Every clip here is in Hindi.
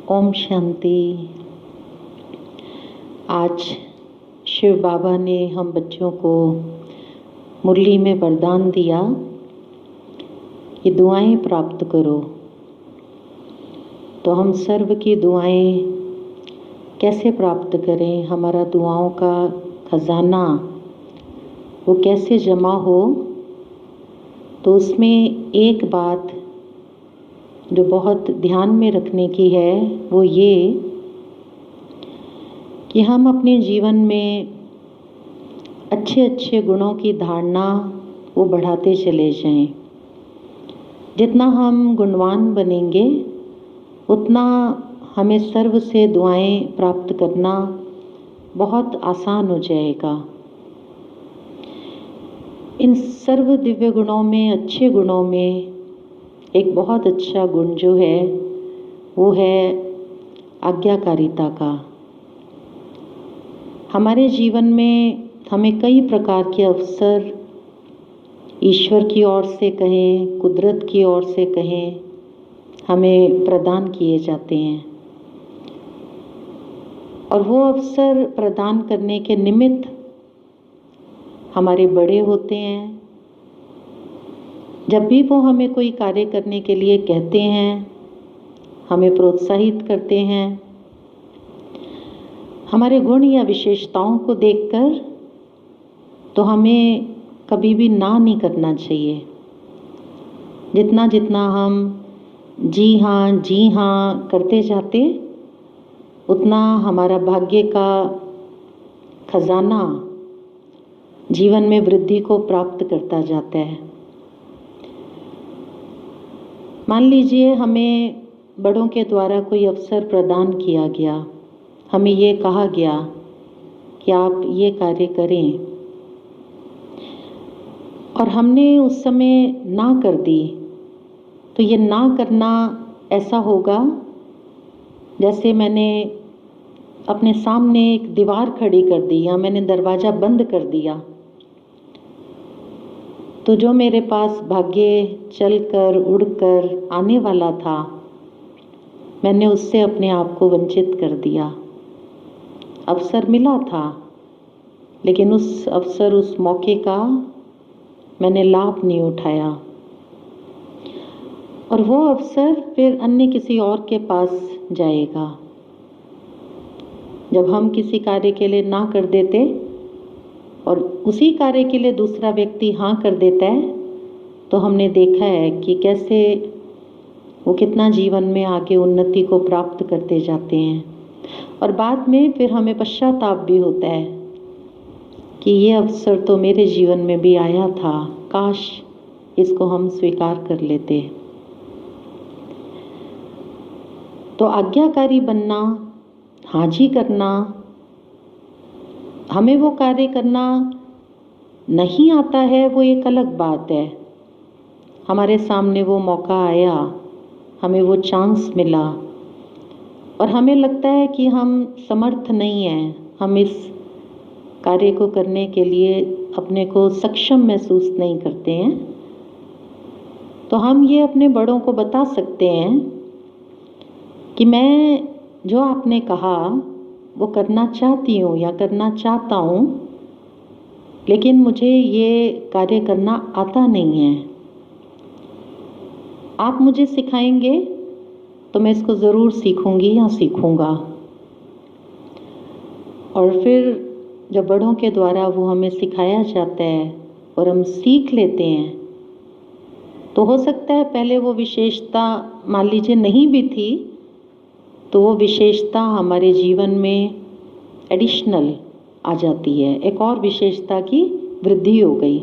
ओम शांति। आज शिव बाबा ने हम बच्चों को मुरली में वरदान दिया कि दुआएं प्राप्त करो। तो हम सर्व की दुआएं कैसे प्राप्त करें, हमारा दुआओं का खजाना वो कैसे जमा हो। तो उसमें एक बात जो बहुत ध्यान में रखने की है वो ये कि हम अपने जीवन में अच्छे अच्छे गुणों की धारणा वो बढ़ाते चले जाएं। जितना हम गुणवान बनेंगे उतना हमें सर्व से दुआएं प्राप्त करना बहुत आसान हो जाएगा। इन सर्व दिव्य गुणों में, अच्छे गुणों में एक बहुत अच्छा गुण जो है वो है आज्ञाकारिता का। हमारे जीवन में हमें कई प्रकार के अवसर ईश्वर की ओर से कहें, कुदरत की ओर से कहें, हमें प्रदान किए जाते हैं। और वो अवसर प्रदान करने के निमित्त हमारे बड़े होते हैं। जब भी वो हमें कोई कार्य करने के लिए कहते हैं, हमें प्रोत्साहित करते हैं, हमारे गुण या विशेषताओं को देखकर, तो हमें कभी भी ना नहीं करना चाहिए। जितना जितना हम जी हाँ करते जाते, उतना हमारा भाग्य का खजाना जीवन में वृद्धि को प्राप्त करता जाता है। मान लीजिए हमें बड़ों के द्वारा कोई अवसर प्रदान किया गया, हमें ये कहा गया कि आप ये कार्य करें, और हमने उस समय ना कर दी। तो ये ना करना ऐसा होगा जैसे मैंने अपने सामने एक दीवार खड़ी कर दी या मैंने दरवाज़ा बंद कर दिया। तो जो मेरे पास भाग्य चलकर उड़कर आने वाला था, मैंने उससे अपने आप को वंचित कर दिया। अवसर मिला था, लेकिन उस अवसर, उस मौके का मैंने लाभ नहीं उठाया, और वो अवसर फिर अन्य किसी और के पास जाएगा। जब हम किसी कार्य के लिए ना कर देते और उसी कार्य के लिए दूसरा व्यक्ति हाँ कर देता है, तो हमने देखा है कि कैसे वो कितना जीवन में आगे उन्नति को प्राप्त करते जाते हैं। और बाद में फिर हमें पश्चाताप भी होता है कि ये अवसर तो मेरे जीवन में भी आया था, काश इसको हम स्वीकार कर लेते। तो आज्ञाकारी बनना, हाजी करना, हमें वो कार्य करना नहीं आता है वो एक अलग बात है। हमारे सामने वो मौका आया, हमें वो चांस मिला, और हमें लगता है कि हम समर्थ नहीं हैं, हम इस कार्य को करने के लिए अपने को सक्षम महसूस नहीं करते हैं। तो हम ये अपने बड़ों को बता सकते हैं कि मैं जो आपने कहा वो करना चाहती हूँ या करना चाहता हूँ, लेकिन मुझे ये कार्य करना आता नहीं है। आप मुझे सिखाएंगे तो मैं इसको ज़रूर सीखूंगी या सीखूंगा। और फिर जब बड़ों के द्वारा वो हमें सिखाया जाता है और हम सीख लेते हैं, तो हो सकता है पहले वो विशेषता मान लीजिए नहीं भी थी, तो वो विशेषता हमारे जीवन में एडिशनल आ जाती है, एक और विशेषता की वृद्धि हो गई।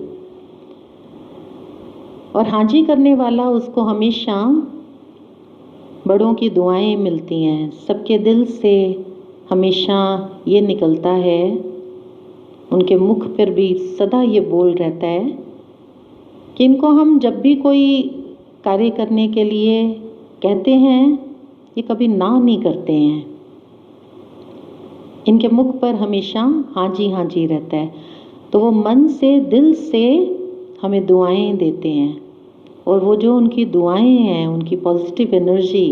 और हाजी करने वाला, उसको हमेशा बड़ों की दुआएं मिलती हैं। सबके दिल से हमेशा ये निकलता है, उनके मुख पर भी सदा ये बोल रहता है कि इनको हम जब भी कोई कार्य करने के लिए कहते हैं, ये कभी ना नहीं करते हैं। इनके मुख पर हमेशा हाँ जी रहता है। तो वो मन से, दिल से हमें दुआएं देते हैं, और वो जो उनकी दुआएं हैं, उनकी पॉजिटिव एनर्जी,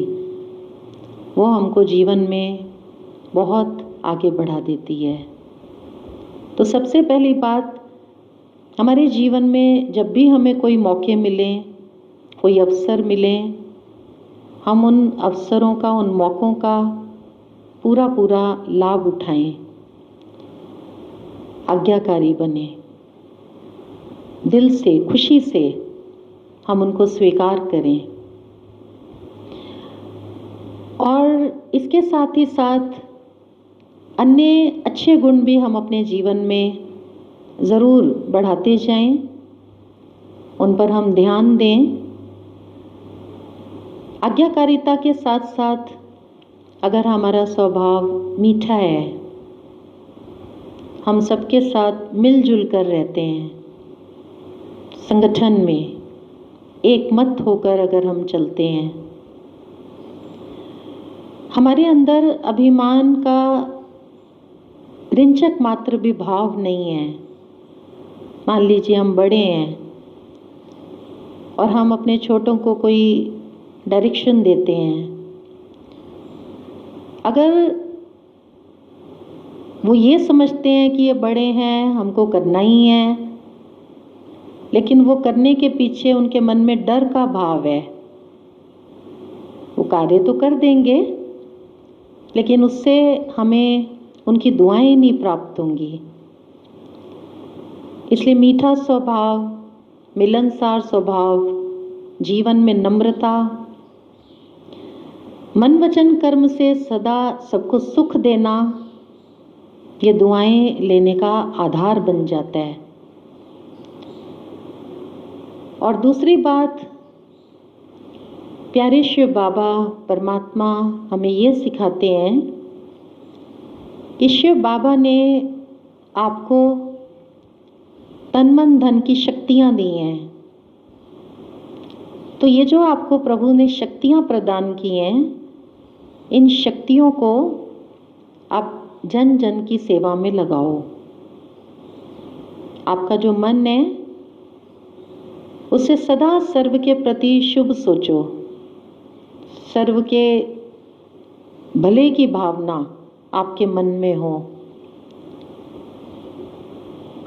वो हमको जीवन में बहुत आगे बढ़ा देती है। तो सबसे पहली बात, हमारे जीवन में जब भी हमें कोई मौके मिलें, कोई अवसर मिलें, हम उन अवसरों का, उन मौक़ों का पूरा पूरा लाभ उठाएं, आज्ञाकारी बने, दिल से, खुशी से हम उनको स्वीकार करें। और इसके साथ ही साथ अन्य अच्छे गुण भी हम अपने जीवन में ज़रूर बढ़ाते जाएं, उन पर हम ध्यान दें। आज्ञाकारिता के साथ साथ अगर हमारा स्वभाव मीठा है, हम सबके साथ मिलजुल कर रहते हैं, संगठन में एक मत होकर अगर हम चलते हैं, हमारे अंदर अभिमान का रिंचक मात्र भी भाव नहीं है। मान लीजिए हम बड़े हैं और हम अपने छोटों को कोई डायरेक्शन देते हैं, अगर वो ये समझते हैं कि ये बड़े हैं, हमको करना ही है, लेकिन वो करने के पीछे उनके मन में डर का भाव है, वो कार्य तो कर देंगे लेकिन उससे हमें उनकी दुआएं नहीं प्राप्त होंगी। इसलिए मीठा स्वभाव, मिलनसार स्वभाव, जीवन में नम्रता, मन वचन कर्म से सदा सबको सुख देना, ये दुआएं लेने का आधार बन जाता है। और दूसरी बात, प्यारे शिव बाबा परमात्मा हमें ये सिखाते हैं कि शिव बाबा ने आपको तन मन धन की शक्तियाँ दी हैं। तो ये जो आपको प्रभु ने शक्तियाँ प्रदान की हैं, इन शक्तियों को आप जन जन की सेवा में लगाओ। आपका जो मन है उसे सदा सर्व के प्रति शुभ सोचो, सर्व के भले की भावना आपके मन में हो।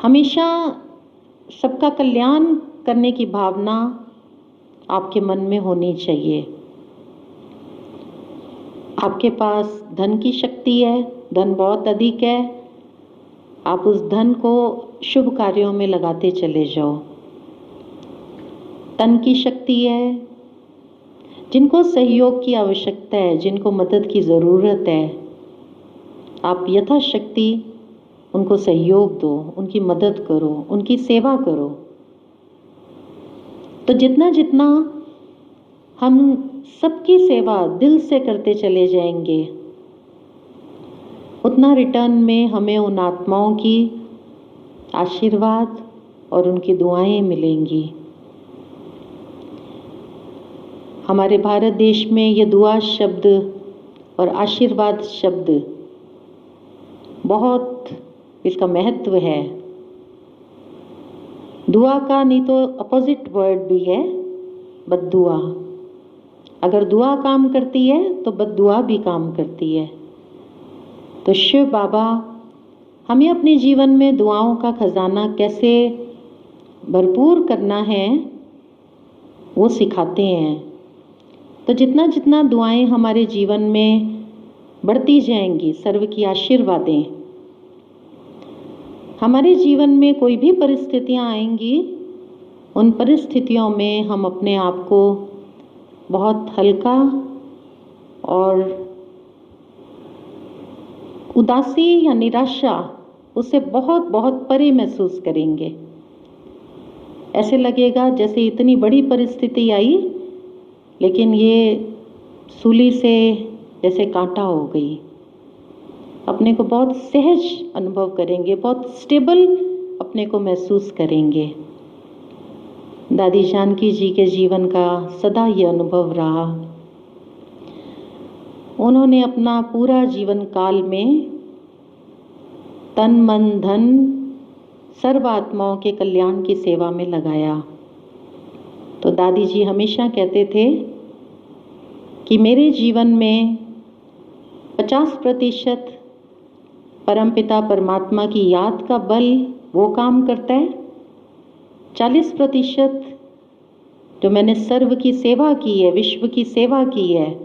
हमेशा सबका कल्याण करने की भावना आपके मन में होनी चाहिए। आपके पास धन की शक्ति है, धन बहुत अधिक है, आप उस धन को शुभ कार्यों में लगाते चले जाओ। तन की शक्ति है, जिनको सहयोग की आवश्यकता है, जिनको मदद की ज़रूरत है, आप यथाशक्ति उनको सहयोग दो, उनकी मदद करो, उनकी सेवा करो। तो जितना जितना हम सबकी सेवा दिल से करते चले जाएंगे, उतना रिटर्न में हमें उन आत्माओं की आशीर्वाद और उनकी दुआएं मिलेंगी। हमारे भारत देश में ये दुआ शब्द और आशीर्वाद शब्द बहुत, इसका महत्व है। दुआ का नहीं तो अपोजिट वर्ड भी है, बद्दुआ। अगर दुआ काम करती है तो बद्दुआ भी काम करती है। तो शिव बाबा हमें अपने जीवन में दुआओं का खजाना कैसे भरपूर करना है वो सिखाते हैं। तो जितना जितना दुआएं हमारे जीवन में बढ़ती जाएंगी, सर्व की आशीर्वादें, हमारे जीवन में कोई भी परिस्थितियां आएंगी, उन परिस्थितियों में हम अपने आप को बहुत हल्का और उदासी या निराशा उससे बहुत बहुत परे महसूस करेंगे। ऐसे लगेगा जैसे इतनी बड़ी परिस्थिति आई लेकिन ये सूली से जैसे कांटा हो गई। अपने को बहुत सहज अनुभव करेंगे, बहुत स्टेबल अपने को महसूस करेंगे। दादी जानकी जी के जीवन का सदा ये अनुभव रहा। उन्होंने अपना पूरा जीवन काल में तन मन धन सर्व आत्माओं के कल्याण की सेवा में लगाया। तो दादी जी हमेशा कहते थे कि मेरे जीवन में 50% परमपिता परमात्मा की याद का बल वो काम करता है, 40% जो मैंने सर्व की सेवा की है, विश्व की सेवा की है,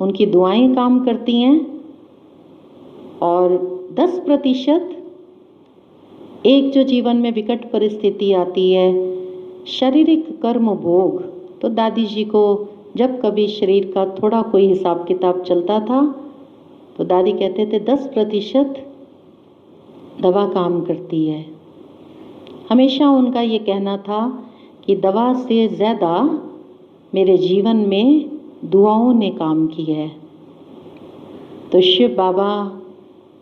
उनकी दुआएं काम करती हैं, और 10% एक जो जीवन में विकट परिस्थिति आती है, शारीरिक कर्म भोग। तो दादी जी को जब कभी शरीर का थोड़ा कोई हिसाब किताब चलता था तो दादी कहते थे 10% दवा काम करती है। हमेशा उनका ये कहना था कि दवा से ज़्यादा मेरे जीवन में दुआओं ने काम किया है। तो शिव बाबा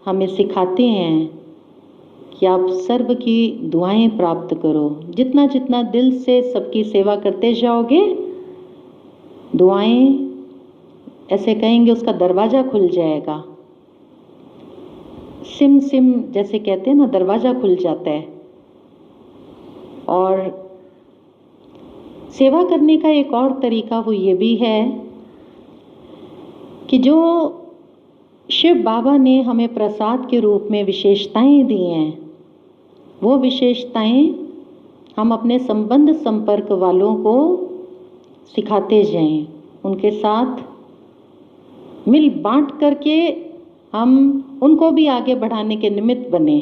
हमें सिखाते हैं कि आप सर्व की दुआएं प्राप्त करो। जितना जितना दिल से सबकी सेवा करते जाओगे, दुआएं ऐसे कहेंगे उसका दरवाज़ा खुल जाएगा। सिम सिम जैसे कहते हैं ना, दरवाज़ा खुल जाता है। और सेवा करने का एक और तरीका वो ये भी है कि जो शिव बाबा ने हमें प्रसाद के रूप में विशेषताएं दी हैं, वो विशेषताएं हम अपने संबंध संपर्क वालों को सिखाते जाएं, उनके साथ मिल बांट करके हम उनको भी आगे बढ़ाने के निमित्त बने।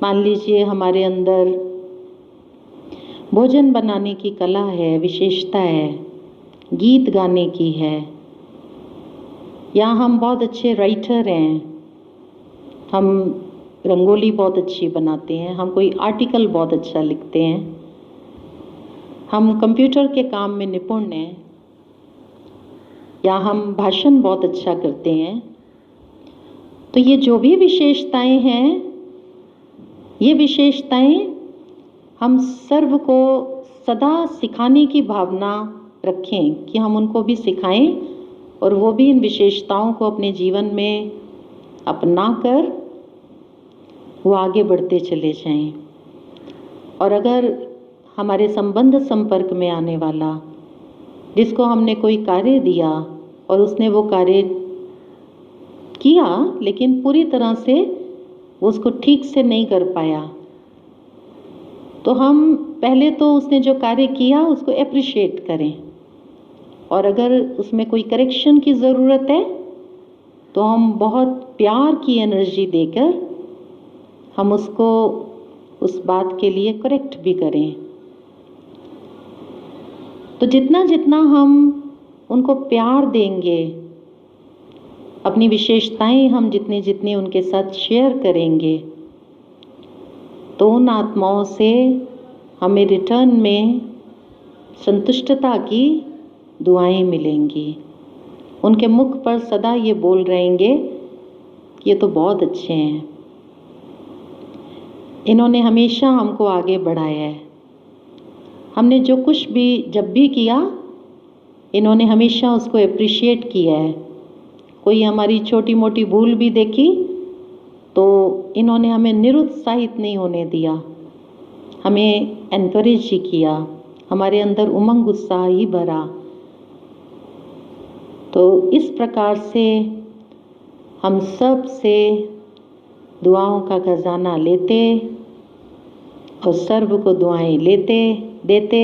मान लीजिए हमारे अंदर भोजन बनाने की कला है, विशेषता है, गीत गाने की है, या हम बहुत अच्छे राइटर हैं, हम रंगोली बहुत अच्छी बनाते हैं, हम कोई आर्टिकल बहुत अच्छा लिखते हैं, हम कंप्यूटर के काम में निपुण हैं, या हम भाषण बहुत अच्छा करते हैं। तो ये जो भी विशेषताएं हैं, ये विशेषताएं हम सर्व को सदा सिखाने की भावना रखें कि हम उनको भी सिखाएं और वो भी इन विशेषताओं को अपने जीवन में अपनाकर वो आगे बढ़ते चले जाएं। और अगर हमारे संबंध संपर्क में आने वाला, जिसको हमने कोई कार्य दिया और उसने वो कार्य किया लेकिन पूरी तरह से वो उसको ठीक से नहीं कर पाया, तो हम पहले तो उसने जो कार्य किया उसको एप्रिशिएट करें, और अगर उसमें कोई करेक्शन की ज़रूरत है तो हम बहुत प्यार की एनर्जी देकर हम उसको उस बात के लिए करेक्ट भी करें। तो जितना जितना हम उनको प्यार देंगे, अपनी विशेषताएं हम जितनी जितनी उनके साथ शेयर करेंगे, तो उन आत्माओं से हमें रिटर्न में संतुष्टता की दुआएं मिलेंगी। उनके मुख पर सदा ये बोल रहेंगे कि ये तो बहुत अच्छे हैं, इन्होंने हमेशा हमको आगे बढ़ाया है, हमने जो कुछ भी जब भी किया इन्होंने हमेशा उसको एप्रिशिएट किया है। कोई हमारी छोटी मोटी भूल भी देखी तो इन्होंने हमें निरुत्साहित नहीं होने दिया, हमें एनकरेज ही किया, हमारे अंदर उमंग उत्साह ही भरा। तो इस प्रकार से हम सब से दुआओं का खजाना लेते और सर्व को दुआएं लेते देते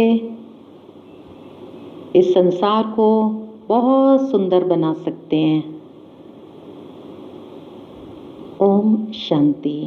इस संसार को बहुत सुंदर बना सकते हैं। ओम शांति।